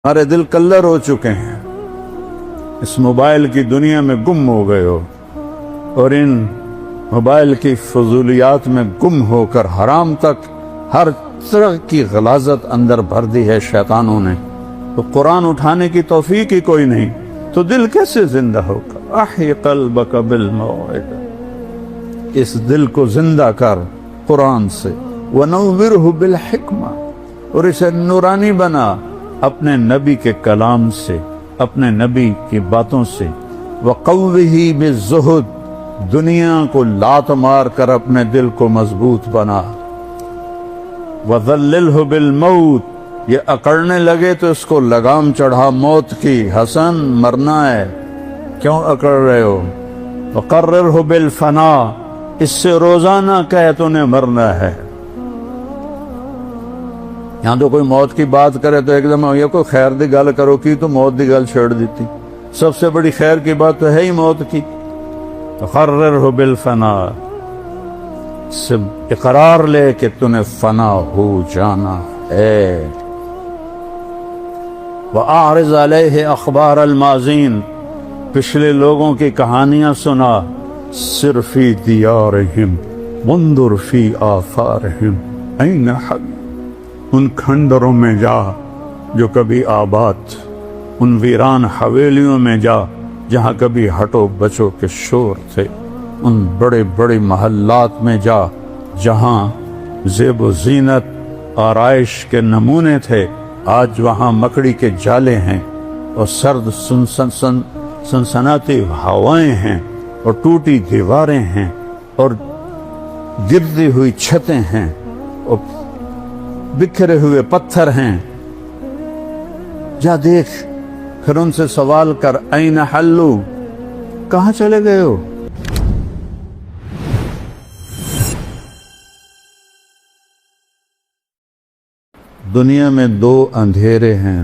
ہمارے دل کلر ہو چکے ہیں، اس موبائل کی دنیا میں گم ہو گئے ہو، اور ان موبائل کی فضولیات میں گم ہو کر حرام تک ہر طرح کی غلاظت اندر بھر دی ہے شیطانوں نے۔ تو قرآن اٹھانے کی توفیق ہی کوئی نہیں، تو دل کیسے زندہ ہوگا؟ احی قلبک بالموعظہ، اس دل کو زندہ کر قرآن سے، ونورہ بالحکمہ، اور اسے نورانی بنا اپنے نبی کے کلام سے، اپنے نبی کی باتوں سے، وقوہ بالزہد، دنیا کو لات مار کر اپنے دل کو مضبوط بنا، وذللہ بالموت، یہ اکڑنے لگے تو اس کو لگام چڑھا موت کی، حسن مرنا ہے، کیوں اکڑ رہے ہو؟ وقررہ بالفنا، اس سے روزانہ کہے تو نے مرنا ہے۔ یہاں تو کوئی موت کی بات کرے تو ایک دم یہ کوئی خیر دی گل کرو کی تو موت دی گل چھوڑ دیتی، سب سے بڑی خیر کی بات تو ہے ہی موت کی۔ وقررہ بالفنا، سب اقرار لے کہ تو نے فنا ہو جانا ہے۔ وَأَعْرِضْ عَلَيْهِ أَخْبَارَ الْمَاضِينَ، پچھلے لوگوں کی کہانیاں سنا، سِرْ فِي دِيَارِهِمْ وَانْظُرْ فِي آثَارِهِمْ أَيْنَ حَقٍّ، ان کھنڈروں میں جا جو کبھی آباد، ان ویران حویلیوں میں جا جہاں کبھی ہٹو بچو کے شور تھے، ان بڑے بڑے محلات میں جا جہاں زیب و زینت آرائش کے نمونے تھے، آج وہاں مکڑی کے جالے ہیں اور سرد سنسناتی ہوائیں ہیں اور ٹوٹی دیواریں ہیں اور گرتی ہوئی چھتیں ہیں اور بکھرے ہوئے پتھر ہیں۔ جا دیکھ، پھر ان سے سوال کر، این حلو، کہاں چلے گئے ہو؟ دنیا میں دو اندھیرے ہیں،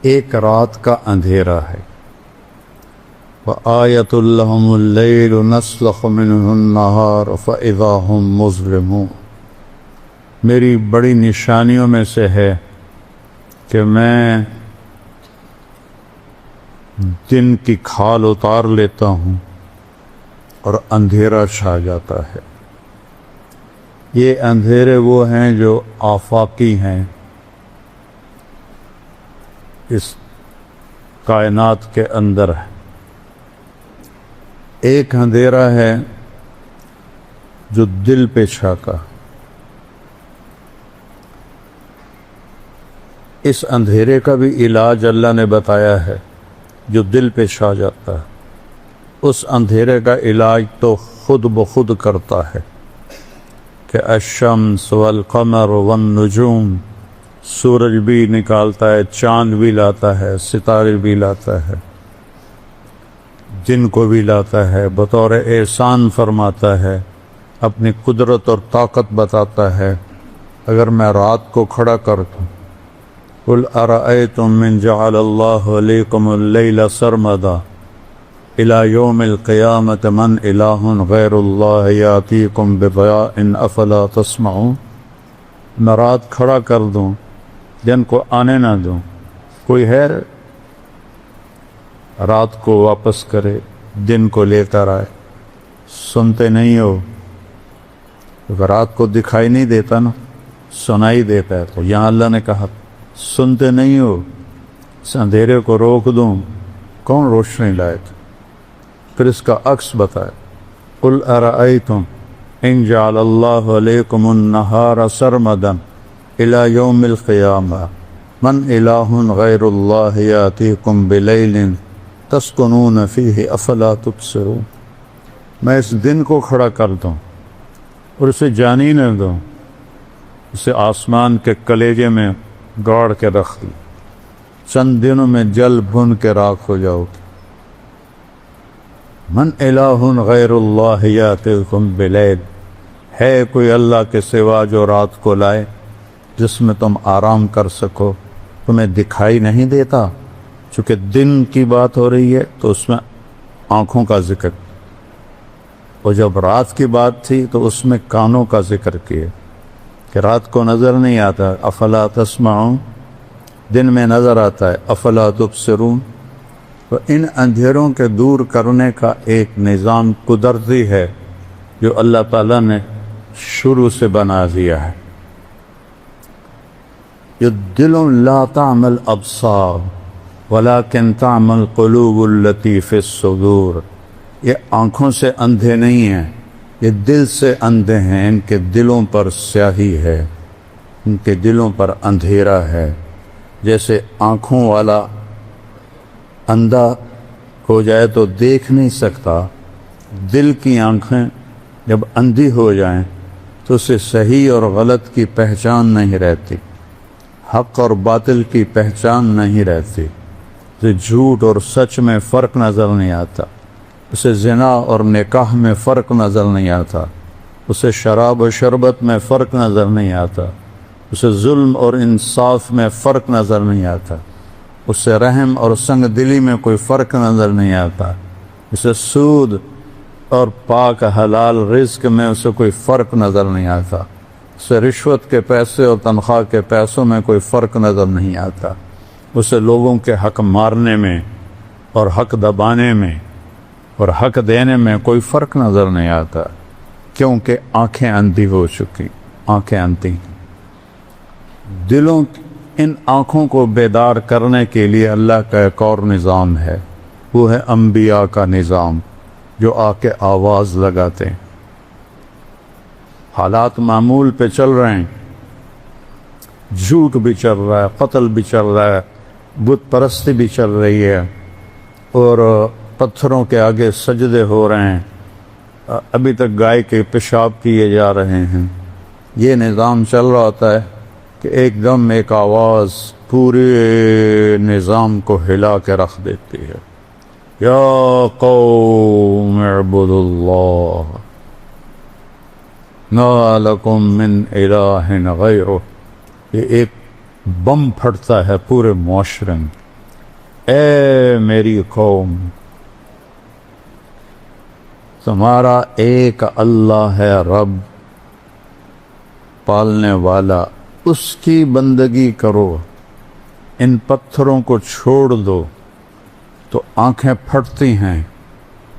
ایک رات کا اندھیرا ہے، وَآیَةٌ لَهُمُ اللَّيْلُ نَسْلَخُ مِنْهُ النَّهَارَ فَإِذَا هُمْ مُظْلِمُونَ، میری بڑی نشانیوں میں سے ہے کہ میں دن کی کھال اتار لیتا ہوں اور اندھیرا چھا جاتا ہے۔ یہ اندھیرے وہ ہیں جو آفاقی ہیں، اس کائنات کے اندر ہے۔ ایک اندھیرا ہے جو دل پہ چھاتا، اس اندھیرے کا بھی علاج اللہ نے بتایا ہے، جو دل پہ چھا جاتا ہے اس اندھیرے کا علاج تو خود بخود کرتا ہے کہ الشمس والقمر والنجوم، سورج بھی نکالتا ہے، چاند بھی لاتا ہے، ستارے بھی لاتا ہے، دن کو بھی لاتا ہے، بطور احسان فرماتا ہے، اپنی قدرت اور طاقت بتاتا ہے۔ اگر میں رات کو کھڑا کر دوں، قل ارأیتم من جعل اللہ علیکم اللیل سرمدا الی یوم القیامت من الہ غیر اللہ یاتیکم بضیاء افلا تسمعون، میں رات کھڑا کر دوں، دن کو آنے نہ دوں، کوئی ہے رات کو واپس کرے، دن کو لے کر آئے؟ سنتے نہیں ہو؟ اگر رات کو دکھائی نہیں دیتا نا، سنائی دیتا ہے، تو یہاں اللہ نے کہا سنتے نہیں ہو، اس اندھیرے کو روک دوں، کون روشنی لائے تھے؟ پھر اس کا عکس بتائے، قل ارأیتم ان جعل اللہ علیکم النہار سرمدا الی یوم القیامہ من الہ غیر اللہ یاتیکم بلیل تسکنون فیہ افلا تبصرون، میں اس دن کو کھڑا کر دوں اور اسے جانی نہ دوں، اسے آسمان کے کلیجے میں گاڑ کے رکھ دوں، چند دنوں میں جل بھن کے راکھ ہو جاؤ گی۔ من الہ غیر اللہ یاتیکم بلیل، ہے کوئی اللہ کے سوا جو رات کو لائے جس میں تم آرام کر سکو؟ تمہیں دکھائی نہیں دیتا؟ چونکہ دن کی بات ہو رہی ہے تو اس میں آنکھوں کا ذکر، اور جب رات کی بات تھی تو اس میں کانوں کا ذکر کیے۔ کہ رات کو نظر نہیں آتا، افلا تسمعون، دن میں نظر آتا ہے، افلا تبصرون۔ تو ان اندھیروں کے دور کرنے کا ایک نظام قدرتی ہے جو اللہ تعالیٰ نے شروع سے بنا دیا ہے۔ یہ دلوں لا تعمل ابصار ولکن تعمل قلوب التی فی الصدور، یہ آنکھوں سے اندھے نہیں ہیں، یہ دل سے اندھے ہیں، ان کے دلوں پر سیاہی ہے، ان کے دلوں پر اندھیرا ہے۔ جیسے آنکھوں والا اندھا ہو جائے تو دیکھ نہیں سکتا، دل کی آنکھیں جب اندھی ہو جائیں تو اسے صحیح اور غلط کی پہچان نہیں رہتی، حق اور باطل کی پہچان نہیں رہتی، اسے جھوٹ اور سچ میں فرق نظر نہیں آتا، اسے زنا اور نکاح میں فرق نظر نہیں آتا، اسے شراب و شربت میں فرق نظر نہیں آتا، اسے ظلم اور انصاف میں فرق نظر نہیں آتا، اسے رحم اور سنگ دلی میں کوئی فرق نظر نہیں آتا، اسے سود اور پاک حلال رزق میں اسے کوئی فرق نظر نہیں آتا، اسے رشوت کے پیسے اور تنخواہ کے پیسوں میں کوئی فرق نظر نہیں آتا، اسے لوگوں کے حق مارنے میں اور حق دبانے میں اور حق دینے میں کوئی فرق نظر نہیں آتا، کیونکہ آنکھیں اندھی ہو چکی، آنکھیں اندھی۔ دلوں ان آنکھوں کو بیدار کرنے کے لیے اللہ کا ایک اور نظام ہے، وہ ہے انبیاء کا نظام جو آ کے آواز لگاتے ہیں۔ حالات معمول پہ چل رہے ہیں، جھوٹ بھی چل رہا ہے، قتل بھی چل رہا ہے، بت پرستی بھی چل رہی ہے، اور پتھروں کے آگے سجدے ہو رہے ہیں، ابھی تک گائے کے پیشاب کیے جا رہے ہیں۔ یہ نظام چل رہا ہوتا ہے کہ ایک دم ایک آواز پورے نظام کو ہلا کے رکھ دیتی ہے، یا قوم اعبدوا اللہ ما لکم من الہ غیرہ۔ یہ ایک بم پھٹتا ہے پورے معاشرے میں، اے میری قوم، تمہارا ایک اللہ ہے، رب پالنے والا، اس کی بندگی کرو، ان پتھروں کو چھوڑ دو۔ تو آنکھیں پھٹتی ہیں،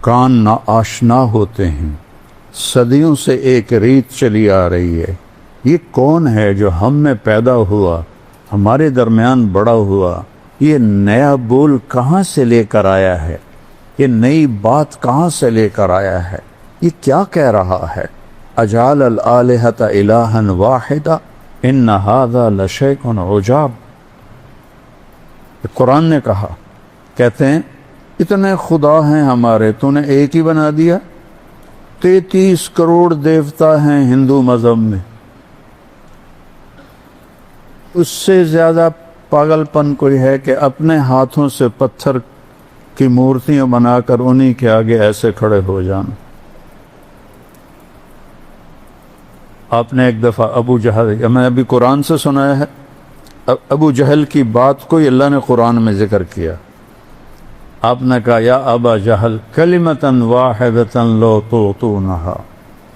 کان نا آشنا ہوتے ہیں، صدیوں سے ایک ریت چلی آ رہی ہے۔ یہ کون ہے جو ہم میں پیدا ہوا، ہمارے درمیان بڑا ہوا؟ یہ نیا بول کہاں سے لے کر آیا ہے؟ یہ نئی بات کہاں سے لے کر آیا ہے؟ یہ کیا کہہ رہا ہے؟ اجعل الآلہۃ الہا واحدا ان ھذا لشیء عجاب۔ قرآن نے کہا، کہتے ہیں اتنے خدا ہیں ہمارے، تو نے ایک ہی بنا دیا؟ 33 کروڑ دیوتا ہیں ہندو مذہب میں، اس سے زیادہ پاگل پن کوئی ہے کہ اپنے ہاتھوں سے پتھر کی مورتیاں بنا کر انہی کے آگے ایسے کھڑے ہو جانا۔ آپ نے ایک دفعہ ابو جہل، میں ابھی قرآن سے سنایا ہے، ابو جہل کی بات کو اللہ نے قرآن میں ذکر کیا۔ آپ نے کہا، یا ابا جہل کلمۃ واحدۃ لو تعطونھا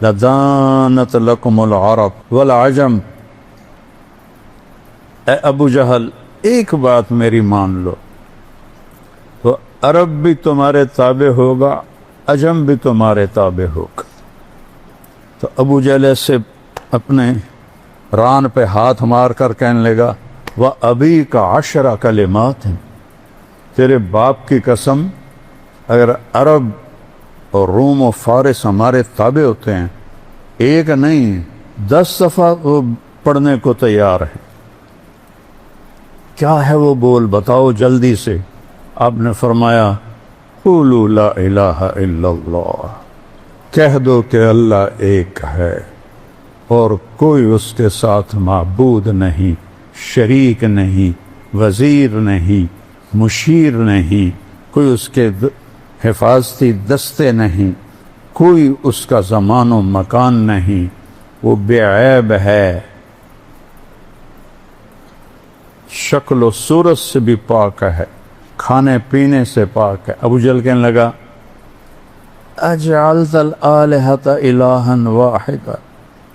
لدانت لکم العرب والعجم۔ اے ابو جہل، ایک بات میری مان لو، تو عرب بھی تمہارے تابع ہوگا، عجم بھی تمہارے تابع ہوگا۔ تو ابو جہل سے اپنے ران پہ ہاتھ مار کر کہنے لگا، وَأَبِيكَ 10 کلمات ہیں، تیرے باپ کی قسم، اگر عرب اور روم و فارس ہمارے تابع ہوتے ہیں، ایک نہیں 10 دفعہ وہ پڑھنے کو تیار ہے۔ کیا ہے وہ بول، بتاؤ جلدی سے۔ آپ نے فرمایا، قولوا لا الہ الا اللہ، کہہ دو کہ اللہ ایک ہے اور کوئی اس کے ساتھ معبود نہیں، شریک نہیں، وزیر نہیں، مشیر نہیں، کوئی اس کے حفاظتی دستے نہیں، کوئی اس کا زمان و مکان نہیں، وہ بے عیب ہے، شکل و صورت سے بھی پاک ہے، کھانے پینے سے پاک ہے۔ ابو جہل کہنے لگا، اجعلت الآلہۃ الہا واحدا،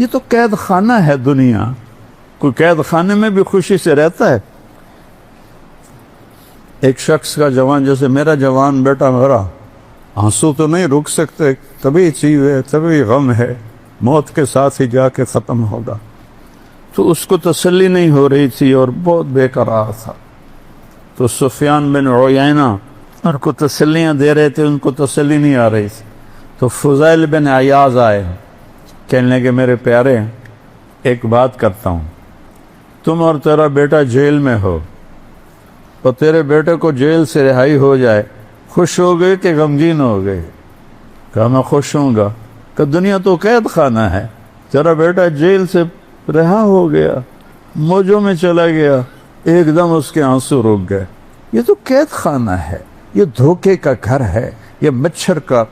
یہ تو قید خانہ ہے دنیا. کوئی قید خانے میں بھی خوشی سے رہتا ہے؟ ایک شخص کا جوان، جیسے میرا جوان بیٹا مرا، آنسو تو نہیں رک سکتے، طبی چیز ہے، طبی غم ہے، موت کے ساتھ ہی جا کے ختم ہوگا. تو اس کو تسلی نہیں ہو رہی تھی اور بہت بے قرار تھا. تو سفیان بن عیینہ ان کو تسلیاں دے رہے تھے، ان کو تسلی نہیں آ رہی تھی. تو فضیل بن عیاض آئے، کہنے لگے میرے پیارے ایک بات کرتا ہوں، تم اور تیرا بیٹا جیل میں ہو اور تیرے بیٹے کو جیل سے رہائی ہو جائے، خوش ہو گئے کہ غمگین ہو گئے؟ کہا میں خوش ہوں گا. کہ دنیا تو قید خانہ ہے، تیرا بیٹا جیل سے رہا ہو گیا، موجوں میں چلا گیا، ایک دم اس کے آنسو رک گئے. یہ تو قید خانہ ہے، یہ دھوکے کا گھر ہے، یہ مچھر کا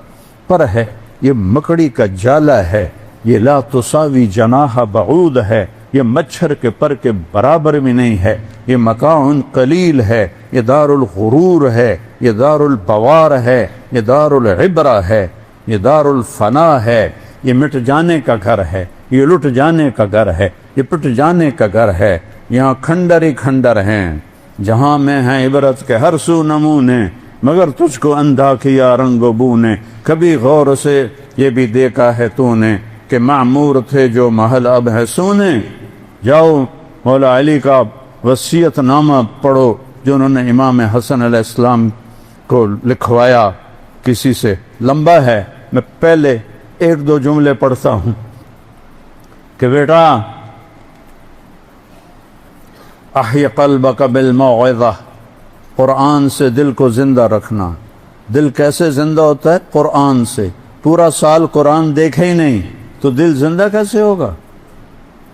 پر ہے، یہ مکڑی کا جالا ہے، یہ لا تساوی جناح بعود ہے، یہ مچھر کے پر کے برابر بھی نہیں ہے، یہ متاع قلیل ہے، یہ دار الغرور ہے، یہ دار البوار ہے، یہ دار العبرہ ہے، یہ دار الفنا ہے، یہ مٹ جانے کا گھر ہے، یہ لٹ جانے کا گھر ہے، یہ پٹ جانے کا گھر ہے. یہاں کھنڈر ہی کھنڈر ہیں، جہاں میں ہیں عبرت کے ہر سو نمونے، مگر تجھ کو اندھا کیا رنگ و بو نے. کبھی غور سے یہ بھی دیکھا ہے تو نے کہ معمور تھے جو محل اب ہے سونے. جاؤ مولا علی کا وصیت نامہ پڑھو جو انہوں نے امام حسن علیہ السلام کو لکھوایا کسی سے، لمبا ہے، میں پہلے ایک دو جملے پڑھتا ہوں کہ بیٹا احی قلبک بالموعظہ، قرآن سے دل کو زندہ رکھنا. دل کیسے زندہ ہوتا ہے؟ قرآن سے. پورا سال قرآن دیکھے ہی نہیں تو دل زندہ کیسے ہوگا؟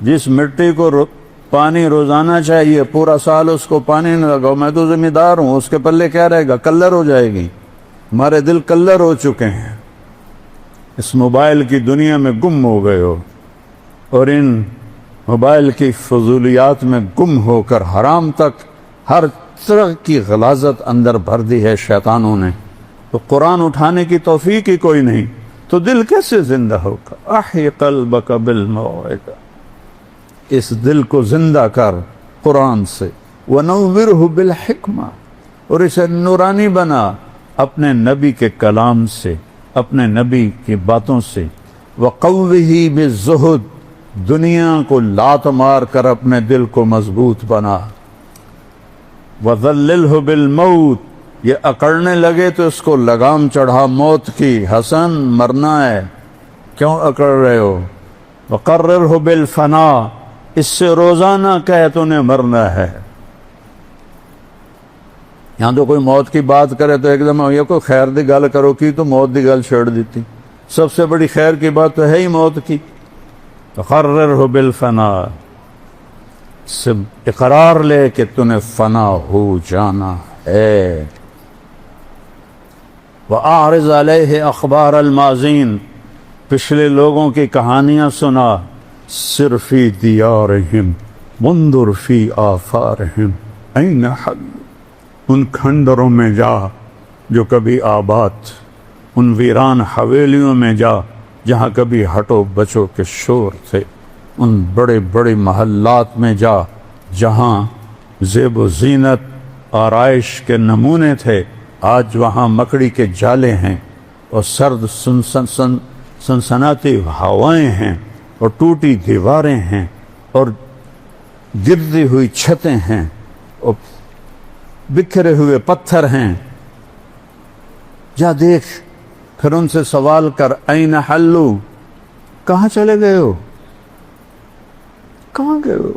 جس مٹی کو پانی روزانہ چاہیے، پورا سال اس کو پانی نہ لگاؤ، میں تو ذمہ دار ہوں، اس کے پلے کیا رہے گا؟ کلر ہو جائے گی. ہمارے دل کلر ہو چکے ہیں، اس موبائل کی دنیا میں گم ہو گئے ہو، اور ان موبائل کی فضولیات میں گم ہو کر حرام تک ہر طرح کی غلاظت اندر بھر دی ہے شیطانوں نے. تو قرآن اٹھانے کی توفیق ہی کوئی نہیں، تو دل کیسے زندہ ہوگا؟ احی قلبک بالموعظہ، اس دل کو زندہ کر قرآن سے. ونورہ بالحکمہ، اور اسے نورانی بنا اپنے نبی کے کلام سے، اپنے نبی کی باتوں سے. وقوہ بالزہد، دنیا کو لات مار کر اپنے دل کو مضبوط بنا. وذللہ بالموت، یہ اکڑنے لگے تو اس کو لگام چڑھا موت کی. حسن مرنا ہے، کیوں اکڑ رہے ہو؟ وقررہ بالفنا، اس سے روزانہ کہے تو نے مرنا ہے. یہاں تو کوئی موت کی بات کرے تو ایک دم یہ کوئی خیر دی گل کرو کی تو موت دی گل چھیڑ دیتی. سب سے بڑی خیر کی بات تو ہے ہی موت کی. وقررہ بالفنا، سے اقرار لے کہ تو نے فنا ہو جانا ہے. وَأَعْرِضْ عَلَيْهِ أَخْبَارَ الْمَاضِينَ، پچھلے لوگوں کی کہانیاں سنا. سِرْ فِي دِيَارِهِمْ وَانْظُرْ فِي آثَارِهِمْ أَيْنَ حَلُّوا، ان کھنڈروں میں جا جو کبھی آباد، ان ویران حویلیوں میں جا جہاں کبھی ہٹو بچو کے شور تھے، ان بڑے بڑے محلات میں جا جہاں زیب و زینت آرائش کے نمونے تھے، آج وہاں مکڑی کے جالے ہیں اور سرد سنسناتی ہوائیں ہیں اور ٹوٹی دیواریں ہیں اور گرتی ہوئی چھتیں ہیں اور بکھرے ہوئے پتھر ہیں. جا دیکھ، پھر ان سے سوال کر این حلو، کہاں چلے گئے ہو؟ کہاں گئے ہو؟